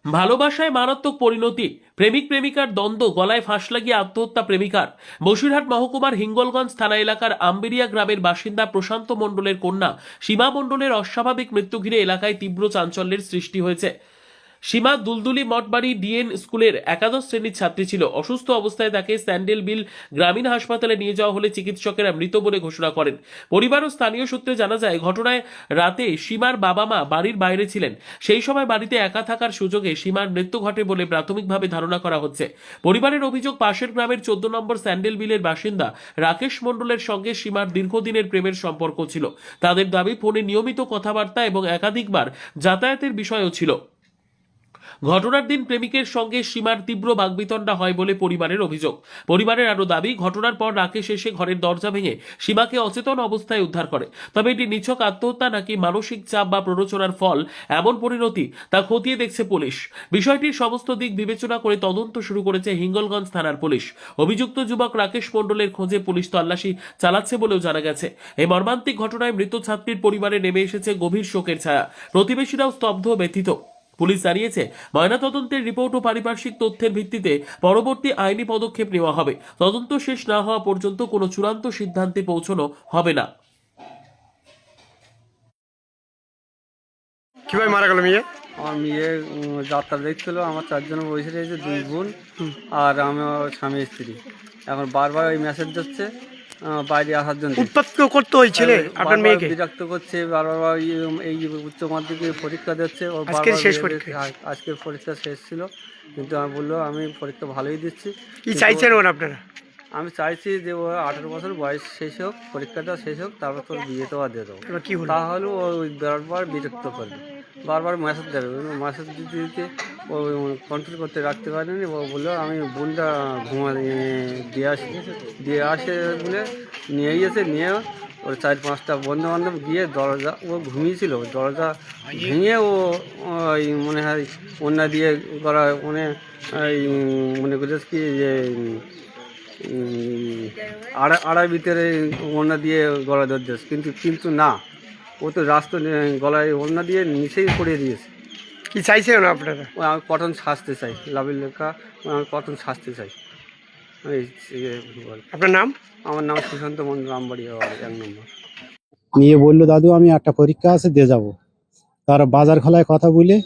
ভালোবাসায় মারাত্মক পরিণতি, প্রেমিক প্রেমিকার দ্বন্দ্ব, গলায় ফাঁস লাগিয়ে আত্মহত্যা প্রেমিকার। বসিরহাট মহকুমার হিঙ্গলগঞ্জ থানা এলাকার আম্বেরিয়া গ্রামের বাসিন্দা প্রশান্ত মণ্ডলের কন্যা সীমা মণ্ডলের অস্বাভাবিক মৃত্যু ঘিরে এলাকায় তীব্র চাঞ্চল্যের সৃষ্টি হয়েছে। সীমা দুলদুলি মঠবাড়ি ডিএন স্কুলের একাদশ শ্রেণীর ছাত্রী ছিল। অসুস্থ অবস্থায় তাকে স্যান্ডেল বিল গ্রামীণ হাসপাতালে নিয়ে যাওয়া হলে চিকিৎসকেরা মৃত বলে ঘোষণা করেন। পরিবার ও স্থানীয় সূত্রে জানা যায়, ঘটনায় রাতে সীমার বাবা মা বাড়ির বাইরে ছিলেন। সেই সময় বাড়িতে একা থাকার সুযোগে সীমার মৃত্যু ঘটে বলে প্রাথমিকভাবে ধারণা করা হচ্ছে। পরিবারের অভিযোগ, পাশের গ্রামের 14 নম্বর স্যান্ডেল বিলের বাসিন্দা রাকেশ মণ্ডলের সঙ্গে সীমার দীর্ঘদিনের প্রেমের সম্পর্ক ছিল। তাদের দাবি, ফোনে নিয়মিত কথাবার্তা এবং একাধিকবার যাতায়াতের বিষয়ও ছিল। ঘটনার দিন প্রেমিকের সঙ্গে সীমার তীব্র বাগবিতণ্ডা হয় বলে পরিবারের অভিযোগ। পরিবারের আরও দাবি, ঘটনার পর রাকেশ এসে ঘরের দরজা ভেঙে সীমাকে অচেতন অবস্থায় উদ্ধার করে। তবে এটি নিছক আত্মহত্যা নাকি মানসিক চাপ বা প্ররোচনার ফল এমন পরিণতি, তা খতিয়ে দেখছে পুলিশ। বিষয়টির সমস্ত দিক বিবেচনা করে তদন্ত শুরু করেছে হিঙ্গলগঞ্জ থানার পুলিশ। অভিযুক্ত যুবক রাকেশ মণ্ডলের খোঁজে পুলিশ তল্লাশি চালাচ্ছে বলেও জানা গেছে। এই মর্মান্তিক ঘটনায় মৃত ছাত্রীর পরিবারে নেমে এসেছে গভীর শোকের ছায়া। প্রতিবেশীরাও স্তব্ধ, ব্যথিত। পুলিশ জানিয়েছে, ময়নাতদন্তের রিপোর্ট ও পারিপার্শ্বিক তথ্যের ভিত্তিতে পরবর্তী আইনি পদক্ষেপ নেওয়া হবে। তদন্ত শেষ না হওয়া পর্যন্ত কোনো চূড়ান্ত সিদ্ধান্তে পৌঁছানো হবে না। কিভাবে মারা গেল মেয়ে? আমার মেয়ে যাত্রা দেখছিল, আমার 4 জন বসে রয়েছে, 2 বোন আর আমার স্বামী স্ত্রী। এখন বারবার ওই মেসেজ দিচ্ছে বাইরে আসার জন্য। উৎপাত করতো ওই ছেলে আপনার মেয়েকে? বিরক্ত করছে বারবার। এই উচ্চ মাধ্যমিক পরীক্ষা দিচ্ছে, ওর আজকের শেষ বারবার পরীক্ষা? আজকের পরীক্ষা শেষ ছিল, কিন্তু আমি বললো আমি পরীক্ষা ভালোই দিচ্ছি। কি চাইছেন ওর আপনারা? আমি চাইছি যে ও 18 বছর বয়স শেষ হোক, পরীক্ষাটা শেষ হোক, তারপর তোর বিয়ে তো দিয়ে দেবো। এবার কি হলো? তাহলে ও বারবার বিরক্ত করবে, বারবার মেসেজ দেবে। মেসেজ দিতে দিতে ও কন্ট্রোল করতে রাখতে পারেনি। ও বললো আমি বোনটা দিয়ে আসে বলে নিয়ে গিয়েছে। নিয়ে ওর 4-5টা বন্ধু বান্ধব গিয়ে দরজা, ও ঘুমিয়েছিল, দরজা ভেঙে ও ওই মনে হয় অন্যা দিয়ে করা, মনে করেছে কি যে আড়াই ভিতরে ওড়না দিয়ে গলা ধরছে, কিন্তু না, ও তো রাস্তা গলায় ওড়না দিয়ে নিচেই পড়িয়ে দিয়েছে। কি চাইছেন আপনারা? আমি কঠোর শাস্তি চাই, লাভের লেখা, আমি কঠোর শাস্তি চাই। আপনার নাম? আমার নাম সুশান্ত মন্ডল, আমবাড়ি 1 নম্বর। নিয়ে বললো, দাদু আমি একটা পরীক্ষা আছে দিয়ে যাবো। তারা বাজার খোলায় কথা বলে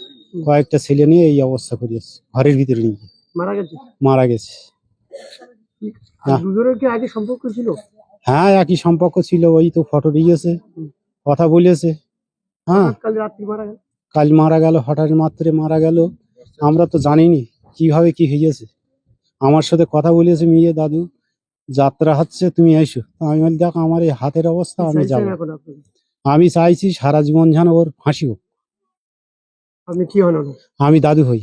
কয়েকটা ছেলে নিয়ে এই অবস্থা করিয়েছে, ঘরের ভিতরে নিয়ে মারা গেছে। দুজনের কি আগে সম্পর্ক ছিল? হ্যাঁ, একই সম্পর্ক ছিল। ওই তো ফটো দিয়েছে, কথা বলেছে। হ্যাঁ, কাল মারা গেল, হঠাৎ মাত্রে মারা গেল। আমরা তো জানিনি কিভাবে কি হয়েছে। আমার সাথে কথা বলেছে মেয়ে, দাদু যাত্রা হচ্ছে, তুমি এসো। আমি বলি, দেখ আমার এই হাতের অবস্থা, আমি যাবো। আমি চাইছি সারা জীবন যেন ওর ফাঁসি হোক। আপনি কি হন? আমি দাদু হই।